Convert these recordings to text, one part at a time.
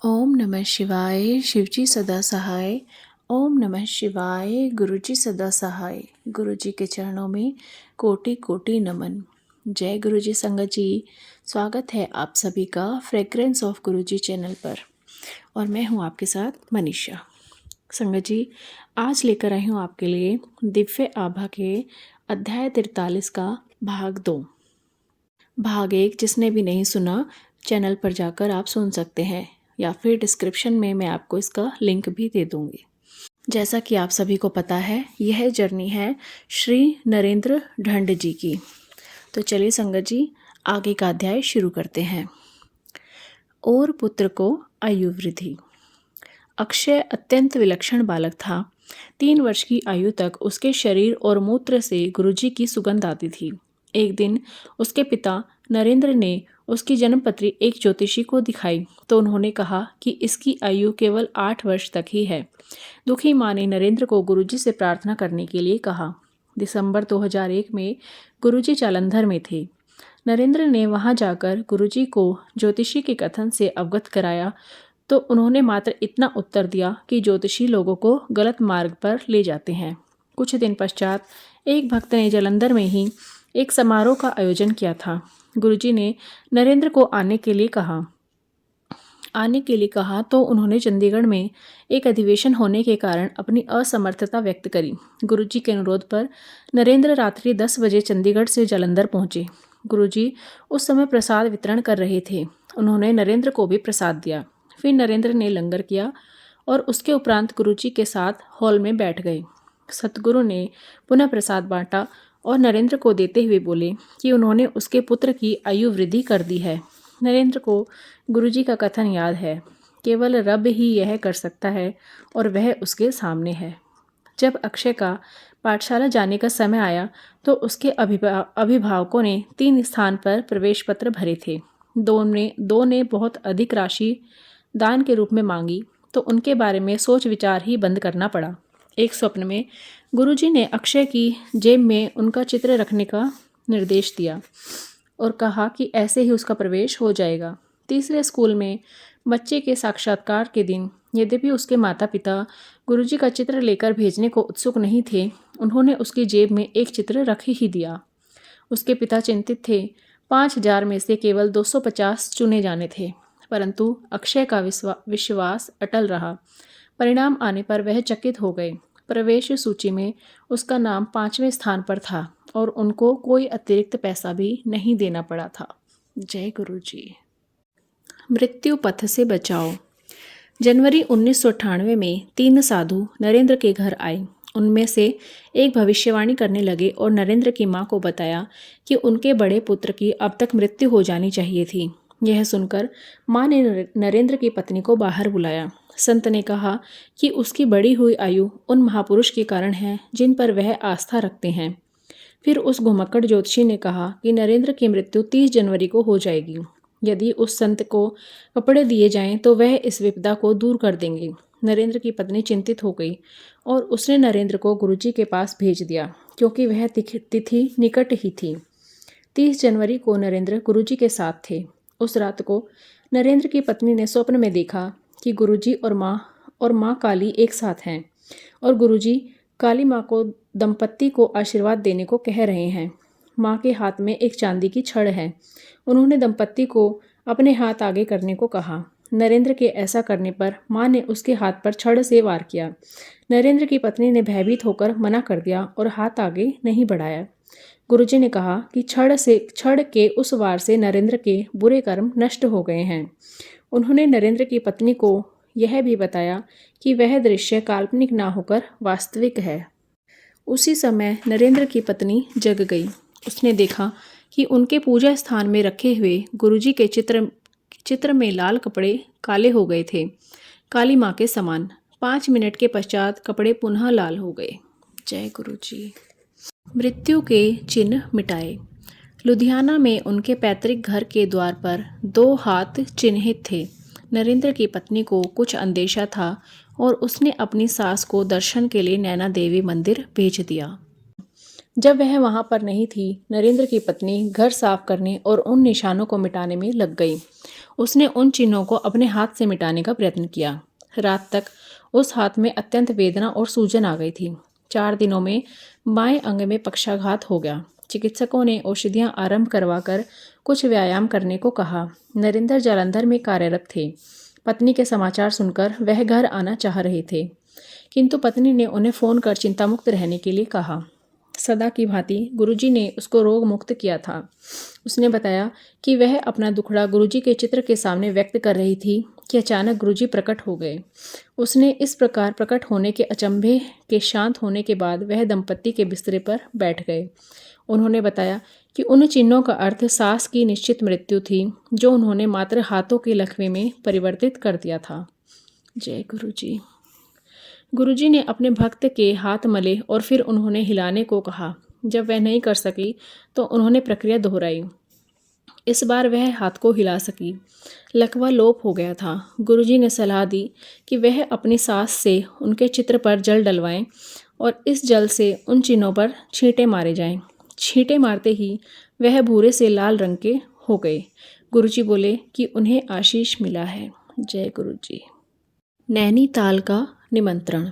ओम नमः शिवाय। शिवजी सदा सहाय। ओम नमः शिवाय। गुरुजी सदा सहाय। गुरुजी के चरणों में कोटि कोटि नमन। जय गुरुजी संगत जी। स्वागत है आप सभी का फ्रेग्रेंस ऑफ गुरुजी चैनल पर और मैं हूं आपके साथ मनीषा। संगत जी, आज लेकर आई हूं आपके लिए दिव्य आभा के अध्याय 43 का भाग 2। भाग 1 जिसने भी नहीं सुना चैनल पर जाकर आप सुन सकते हैं या फिर डिस्क्रिप्शन में मैं आपको इसका लिंक भी दे दूंगी। जैसा कि आप सभी को पता है, यह जर्नी है श्री नरेंद्र ढंड जी की। तो चलिए संगत जी, आगे का अध्याय शुरू करते हैं। और पुत्र को आयु वृद्धि। अक्षय अत्यंत विलक्षण बालक था। 3 वर्ष की आयु तक उसके शरीर और मूत्र से गुरुजी की सुगंध आती थी। एक दिन उसके पिता नरेंद्र ने उसकी जन्मपत्री एक ज्योतिषी को दिखाई तो उन्होंने कहा कि इसकी आयु केवल 8 वर्ष तक ही है। दुखी माँ ने नरेंद्र को गुरुजी से प्रार्थना करने के लिए कहा। दिसंबर 2001 में गुरुजी जालंधर में थे। नरेंद्र ने वहां जाकर गुरुजी को ज्योतिषी के कथन से अवगत कराया तो उन्होंने मात्र इतना उत्तर दिया कि ज्योतिषी लोगों को गलत मार्ग पर ले जाते हैं। कुछ दिन पश्चात एक भक्त ने जालंधर में ही एक समारोह का आयोजन किया था। गुरुजी ने नरेंद्र को आने के लिए कहा तो उन्होंने चंडीगढ़ में एक अधिवेशन होने के कारण अपनी असमर्थता व्यक्त करी। गुरुजी के अनुरोध पर नरेंद्र रात्रि 10 बजे चंडीगढ़ से जालंधर पहुंचे। गुरुजी उस समय प्रसाद वितरण कर रहे थे। उन्होंने नरेंद्र को भी प्रसाद दिया। फिर नरेंद्र ने लंगर किया और उसके उपरांत गुरुजी के साथ हॉल में बैठ गए। सतगुरु ने पुनः प्रसाद बांटा और नरेंद्र को देते हुए बोले कि उन्होंने उसके पुत्र की आयु वृद्धि कर दी है। नरेंद्र को गुरुजी का कथन याद है, केवल रब ही यह कर सकता है और वह उसके सामने है। जब अक्षय का पाठशाला जाने का समय आया तो उसके अभिभावकों ने 3 स्थान पर प्रवेश पत्र भरे थे। दो ने बहुत अधिक राशि दान के रूप में मांगी तो उनके बारे में सोच विचार ही बंद करना पड़ा। एक स्वप्न में गुरुजी ने अक्षय की जेब में उनका चित्र रखने का निर्देश दिया और कहा कि ऐसे ही उसका प्रवेश हो जाएगा। तीसरे स्कूल में बच्चे के साक्षात्कार के दिन यद्यपि उसके माता पिता गुरुजी का चित्र लेकर भेजने को उत्सुक नहीं थे, उन्होंने उसकी जेब में एक चित्र रख ही दिया। उसके पिता चिंतित थे। 5000 में से केवल 250 चुने जाने थे, परंतु अक्षय का विश्वास अटल रहा। परिणाम आने पर वह चकित हो गए। प्रवेश सूची में उसका नाम 5वें स्थान पर था और उनको कोई अतिरिक्त पैसा भी नहीं देना पड़ा था। जय गुरु जी। मृत्यु पथ से बचाओ। जनवरी 1998 में 3 साधु नरेंद्र के घर आए। उनमें से एक भविष्यवाणी करने लगे और नरेंद्र की माँ को बताया कि उनके बड़े पुत्र की अब तक मृत्यु हो जानी चाहिए थी। यह सुनकर माँ ने नरेंद्र की पत्नी को बाहर बुलाया। संत ने कहा कि उसकी बढ़ी हुई आयु उन महापुरुष के कारण है जिन पर वह आस्था रखते हैं। फिर उस घुमक्कड़ ज्योतिषी ने कहा कि नरेंद्र की मृत्यु 30 जनवरी को हो जाएगी। यदि उस संत को कपड़े दिए जाएं तो वह इस विपदा को दूर कर देंगे। नरेंद्र की पत्नी चिंतित हो गई और उसने नरेंद्र को गुरुजी के पास भेज दिया क्योंकि वह तिथि निकट ही थी। 30 जनवरी को नरेंद्र गुरुजी के साथ थे। उस रात को नरेंद्र की पत्नी ने स्वप्न में देखा कि गुरुजी और माँ काली एक साथ हैं और गुरुजी काली माँ को दंपत्ति को आशीर्वाद देने को कह रहे हैं। माँ के हाथ में एक चांदी की छड़ है। उन्होंने दंपत्ति को अपने हाथ आगे करने को कहा। नरेंद्र के ऐसा करने पर माँ ने उसके हाथ पर छड़ से वार किया। नरेंद्र की पत्नी ने भयभीत होकर मना कर दिया और हाथ आगे नहीं बढ़ाया। गुरुजी ने कहा कि छड़ के उस वार से नरेंद्र के बुरे कर्म नष्ट हो गए हैं। उन्होंने नरेंद्र की पत्नी को यह भी बताया कि वह दृश्य काल्पनिक ना होकर वास्तविक है। उसी समय नरेंद्र की पत्नी जग गई। उसने देखा कि उनके पूजा स्थान में रखे हुए गुरुजी के चित्र में लाल कपड़े काले हो गए थे, काली माँ के समान। 5 मिनट के पश्चात कपड़े पुनः लाल हो गए। जय गुरु जी। मृत्यु के चिन्ह मिटाए। लुधियाना में उनके पैतृक घर के द्वार पर 2 हाथ चिन्हित थे। नरेंद्र की पत्नी को कुछ अंदेशा था और उसने अपनी सास को दर्शन के लिए नैना देवी मंदिर भेज दिया। जब वह वहां पर नहीं थी, नरेंद्र की पत्नी घर साफ करने और उन निशानों को मिटाने में लग गई। उसने उन चिन्हों को अपने हाथ से मिटाने का प्रयत्न किया। रात तक उस हाथ में अत्यंत वेदना और सूजन आ गई थी। 4 दिनों में बाएं अंग में पक्षाघात हो गया। चिकित्सकों ने औषधियां आरंभ करवाकर कुछ व्यायाम करने को कहा। नरेंद्र जालंधर में कार्यरत थे। पत्नी के समाचार सुनकर वह घर आना चाह रहे थे, किंतु पत्नी ने उन्हें फ़ोन कर चिंतामुक्त रहने के लिए कहा। सदा की भांति गुरुजी ने उसको रोग मुक्त किया था। उसने बताया कि वह अपना दुखड़ा गुरुजी के चित्र के सामने व्यक्त कर रही थी कि अचानक गुरुजी प्रकट हो गए। उसने इस प्रकार प्रकट होने के अचंभे के शांत होने के बाद वह दंपत्ति के बिस्तरे पर बैठ गए। उन्होंने बताया कि उन चिन्हों का अर्थ सास की निश्चित मृत्यु थी, जो उन्होंने मात्र हाथों के लकवे में परिवर्तित कर दिया था। जय गुरुजी। गुरुजी ने अपने भक्त के हाथ मले और फिर उन्होंने हिलाने को कहा। जब वह नहीं कर सकी तो उन्होंने प्रक्रिया दोहराई। इस बार वह हाथ को हिला सकी। लकवा लोप हो गया था। गुरुजी ने सलाह दी कि वह अपनी सास से उनके चित्र पर जल डलवाएं और इस जल से उन चिन्हों पर छींटे मारे जाएं। छींटे मारते ही वह भूरे से लाल रंग के हो गए। गुरुजी बोले कि उन्हें आशीष मिला है। जय गुरुजी। नैनीताल का निमंत्रण।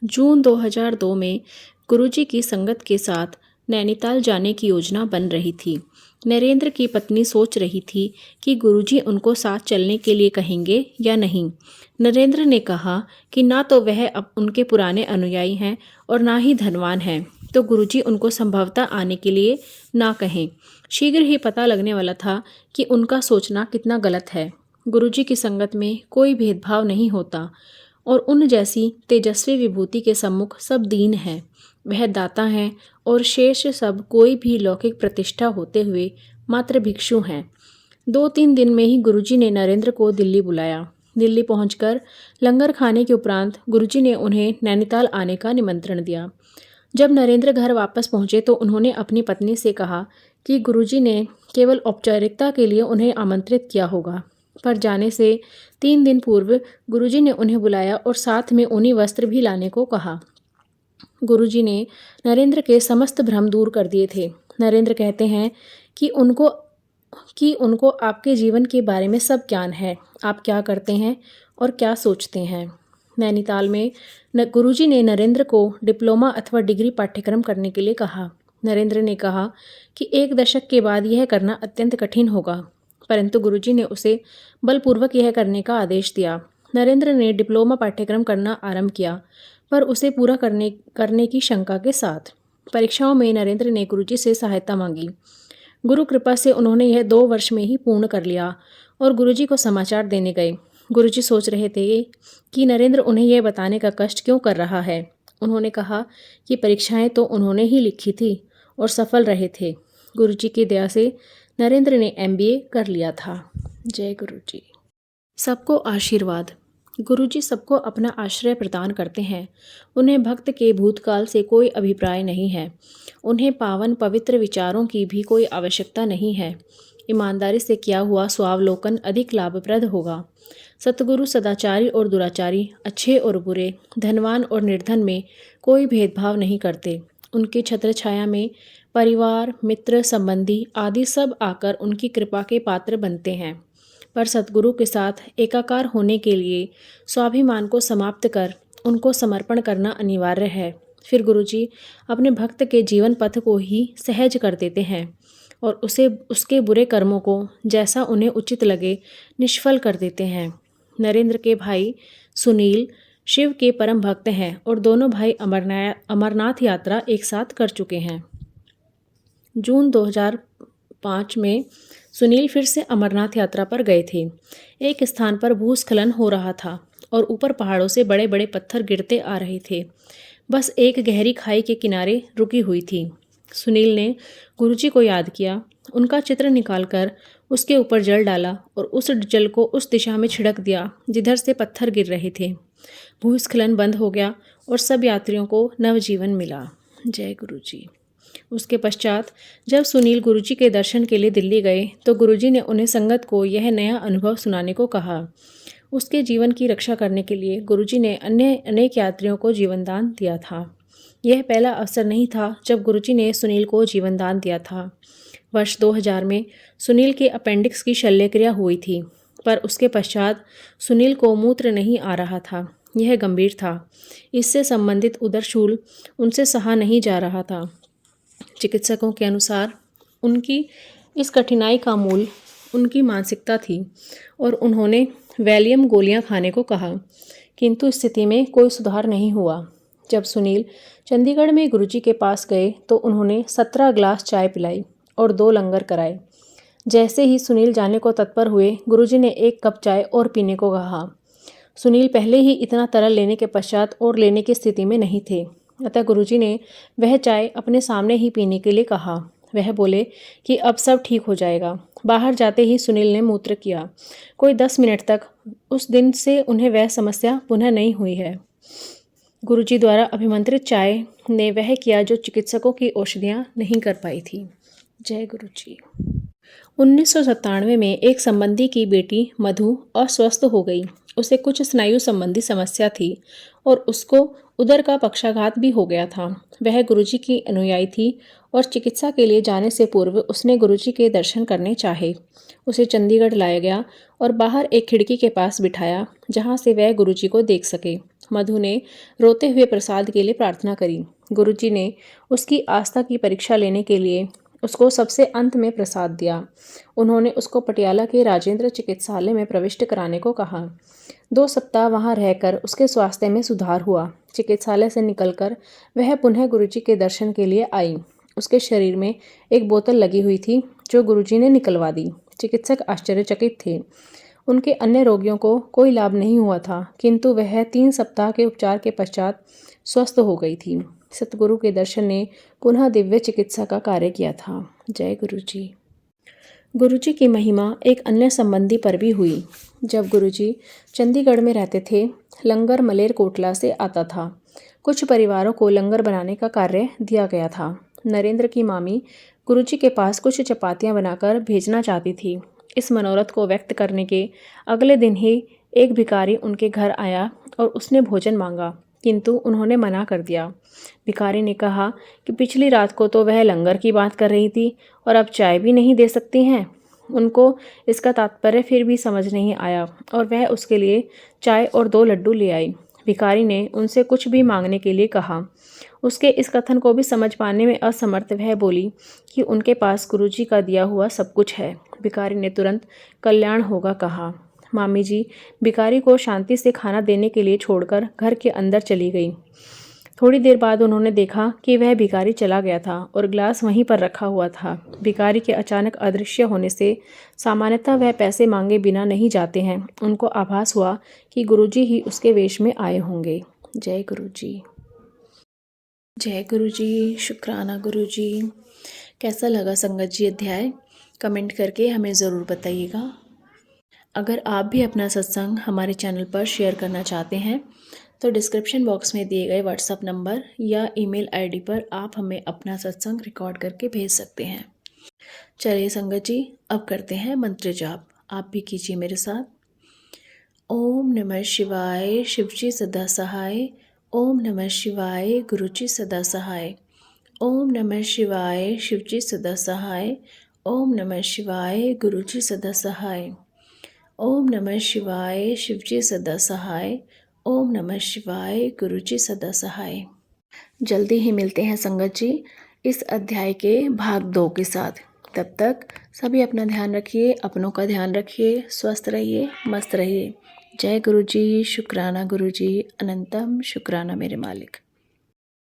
जून 2002 में गुरुजी की संगत के साथ नैनीताल जाने की योजना बन रही थी। नरेंद्र की पत्नी सोच रही थी कि गुरुजी उनको साथ चलने के लिए कहेंगे या नहीं। नरेंद्र ने कहा कि ना तो वह अब उनके पुराने अनुयायी हैं और ना ही धनवान हैं, तो गुरुजी उनको संभवतः आने के लिए ना कहें। शीघ्र ही पता लगने वाला था कि उनका सोचना कितना गलत है। गुरुजी की संगत में कोई भेदभाव नहीं होता और उन जैसी तेजस्वी विभूति के सम्मुख सब दीन हैं। वह दाता हैं और शेष सब कोई भी लौकिक प्रतिष्ठा होते हुए मात्र भिक्षु हैं। 2-3 दिन में ही गुरुजी ने नरेंद्र को दिल्ली बुलाया। दिल्ली पहुंचकर लंगर खाने के उपरांत गुरुजी ने उन्हें नैनीताल आने का निमंत्रण दिया। जब नरेंद्र घर वापस पहुंचे तो उन्होंने अपनी पत्नी से कहा कि गुरुजी ने केवल औपचारिकता के लिए उन्हें आमंत्रित किया होगा, पर जाने से 3 दिन पूर्व गुरुजी ने उन्हें बुलाया और साथ में ऊनी वस्त्र भी लाने को कहा। गुरुजी ने नरेंद्र के समस्त भ्रम दूर कर दिए थे। नरेंद्र कहते हैं कि उनको आपके जीवन के बारे में सब ज्ञान है, आप क्या करते हैं और क्या सोचते हैं। नैनीताल में गुरुजी ने नरेंद्र को डिप्लोमा अथवा डिग्री पाठ्यक्रम करने के लिए कहा। नरेंद्र ने कहा कि 1 दशक के बाद यह करना अत्यंत कठिन होगा, परंतु गुरुजी ने उसे बलपूर्वक यह करने का आदेश दिया। नरेंद्र ने डिप्लोमा पाठ्यक्रम करना आरंभ किया, पर उसे पूरा करने की शंका के साथ। परीक्षाओं में नरेंद्र ने गुरुजी से सहायता मांगी। गुरु कृपा से उन्होंने यह 2 वर्ष में ही पूर्ण कर लिया और गुरुजी को समाचार देने गए। गुरुजी सोच रहे थे कि नरेंद्र उन्हें यह बताने का कष्ट क्यों कर रहा है। उन्होंने कहा कि परीक्षाएं तो उन्होंने ही लिखी थी और सफल रहे थे। गुरुजी की दया से नरेंद्र ने MBA कर लिया था। जय गुरुजी। सबको आशीर्वाद। गुरुजी सबको अपना आश्रय प्रदान करते हैं। उन्हें भक्त के भूतकाल से कोई अभिप्राय नहीं है। उन्हें पावन पवित्र विचारों की भी कोई आवश्यकता नहीं है। ईमानदारी से किया हुआ स्वावलोकन अधिक लाभप्रद होगा। सतगुरु सदाचारी और दुराचारी, अच्छे और बुरे, धनवान और निर्धन में कोई भेदभाव नहीं करते। उनके छत्र छाया में परिवार, मित्र, संबंधी आदि सब आकर उनकी कृपा के पात्र बनते हैं। पर सतगुरु के साथ एकाकार होने के लिए स्वाभिमान को समाप्त कर उनको समर्पण करना अनिवार्य है। फिर गुरुजी अपने भक्त के जीवन पथ को ही सहज कर देते हैं और उसके बुरे कर्मों को जैसा उन्हें उचित लगे निष्फल कर देते हैं। नरेंद्र के भाई सुनील शिव के परम भक्त हैं और दोनों भाई अमरनाथ यात्रा एक साथ कर चुके हैं। जून 2005 में सुनील फिर से अमरनाथ यात्रा पर गए थे। एक स्थान पर भूस्खलन हो रहा था और ऊपर पहाड़ों से बड़े बड़े पत्थर गिरते आ रहे थे। बस एक गहरी खाई के किनारे रुकी हुई थी। सुनील ने गुरुजी को याद किया, उनका चित्र निकालकर उसके ऊपर जल डाला और उस जल को उस दिशा में छिड़क दिया जिधर से पत्थर गिर रहे थे। भूस्खलन बंद हो गया और सब यात्रियों को नवजीवन मिला। जय गुरुजी। उसके पश्चात जब सुनील गुरुजी के दर्शन के लिए दिल्ली गए तो गुरुजी ने उन्हें संगत को यह नया अनुभव सुनाने को कहा। उसके जीवन की रक्षा करने के लिए गुरुजी ने अन्य अनेक यात्रियों को जीवनदान दिया था। यह पहला अवसर नहीं था जब गुरुजी ने सुनील को जीवनदान दिया था। वर्ष 2000 में सुनील के अपेंडिक्स की शल्यक्रिया हुई थी। पर उसके पश्चात सुनील को मूत्र नहीं आ रहा था। यह गंभीर था। इससे संबंधित उदरशूल उनसे सहा नहीं जा रहा था। चिकित्सकों के अनुसार उनकी इस कठिनाई का मूल उनकी मानसिकता थी और उन्होंने वैलियम गोलियां खाने को कहा, किंतु स्थिति में कोई सुधार नहीं हुआ। जब सुनील चंडीगढ़ में गुरुजी के पास गए तो उन्होंने 17 ग्लास चाय पिलाई और 2 लंगर कराए। जैसे ही सुनील जाने को तत्पर हुए, गुरुजी ने 1 कप चाय और पीने को कहा। सुनील पहले ही इतना तरल लेने के पश्चात और लेने की स्थिति में नहीं थे, अतः गुरुजी ने वह चाय अपने सामने ही पीने के लिए कहा। वह बोले कि अब सब ठीक हो जाएगा। बाहर जाते ही सुनील ने मूत्र किया। कोई 10 मिनट तक उस दिन से उन्हें वह समस्या पुनः नहीं हुई है। गुरुजी द्वारा अभिमंत्रित चाय ने वह किया जो चिकित्सकों की औषधियाँ नहीं कर पाई थी। जय गुरुजी। 1997 में एक संबंधी की बेटी मधु अस्वस्थ हो गई। उसे कुछ स्नायु संबंधी समस्या थी और उसको उदर का पक्षाघात भी हो गया था। वह गुरुजी की अनुयायी थी और चिकित्सा के लिए जाने से पूर्व उसने गुरुजी के दर्शन करने चाहे। उसे चंडीगढ़ लाया गया और बाहर एक खिड़की के पास बिठाया जहाँ से वह गुरुजी को देख सके। मधु ने रोते हुए प्रसाद के लिए प्रार्थना करी। गुरुजी ने उसकी आस्था की परीक्षा लेने के लिए उसको सबसे अंत में प्रसाद दिया। उन्होंने उसको पटियाला के राजेंद्र चिकित्सालय में प्रविष्ट कराने को कहा। 2 सप्ताह वहां रहकर उसके स्वास्थ्य में सुधार हुआ। चिकित्सालय से निकलकर वह पुनः गुरुजी के दर्शन के लिए आई। उसके शरीर में एक बोतल लगी हुई थी जो गुरुजी ने निकलवा दी। चिकित्सक आश्चर्यचकित थे। उनके अन्य रोगियों को कोई लाभ नहीं हुआ था, किंतु वह 3 सप्ताह के उपचार के पश्चात स्वस्थ हो गई थी। सतगुरु के दर्शन ने पुनः दिव्य चिकित्सा का कार्य किया था। जय गुरुजी। गुरुजी की महिमा एक अन्य संबंधी पर भी हुई। जब गुरुजी चंडीगढ़ में रहते थे, लंगर मलेरकोटला से आता था। कुछ परिवारों को लंगर बनाने का कार्य दिया गया था। नरेंद्र की मामी गुरुजी के पास कुछ चपातियां बनाकर भेजना चाहती थी। इस मनोरथ को व्यक्त करने के अगले दिन ही एक भिखारी उनके घर आया और उसने भोजन मांगा, किंतु उन्होंने मना कर दिया। भिखारी ने कहा कि पिछली रात को तो वह लंगर की बात कर रही थी और अब चाय भी नहीं दे सकती हैं। उनको इसका तात्पर्य फिर भी समझ नहीं आया और वह उसके लिए चाय और 2 लड्डू ले आई। भिखारी ने उनसे कुछ भी मांगने के लिए कहा। उसके इस कथन को भी समझ पाने में असमर्थ वह बोली कि उनके पास गुरुजी का दिया हुआ सब कुछ है। भिखारी ने तुरंत कल्याण होगा कहा। मामी जी भिखारी को शांति से खाना देने के लिए छोड़कर घर के अंदर चली गई। थोड़ी देर बाद उन्होंने देखा कि वह भिखारी चला गया था और ग्लास वहीं पर रखा हुआ था। भिखारी के अचानक अदृश्य होने से सामान्यतः वह पैसे मांगे बिना नहीं जाते हैं। उनको आभास हुआ कि गुरुजी ही उसके वेश में आए होंगे। जय गुरुजी। जय गुरुजी। शुक्राना गुरुजी। कैसा लगा संगत जी अध्याय? कमेंट करके हमें ज़रूर बताइएगा। अगर आप भी अपना सत्संग हमारे चैनल पर शेयर करना चाहते हैं तो डिस्क्रिप्शन बॉक्स में दिए गए व्हाट्सएप नंबर या ईमेल आईडी पर आप हमें अपना सत्संग रिकॉर्ड करके भेज सकते हैं। चलिए संगत जी, अब करते हैं मंत्र जाप। आप भी कीजिए मेरे साथ। ओम नमः शिवाय, शिवजी सदा सहाय। ओम नमः शिवाय, गुरुजी सदा सहाय। ओम नमः शिवाय, शिवजी सदा सहाय। ओम नमः शिवाय, गुरुजी सदा सहाय। ओम नमः शिवाय, शिवजी सदा सहाय। ओम नमः शिवाय, गुरुजी सदा सहाय। जल्दी ही मिलते हैं संगत जी इस अध्याय के भाग 2 के साथ। तब तक सभी अपना ध्यान रखिए, अपनों का ध्यान रखिए, स्वस्थ रहिए, मस्त रहिए। जय गुरुजी। शुक्राना गुरुजी। अनंतम शुक्राना मेरे मालिक।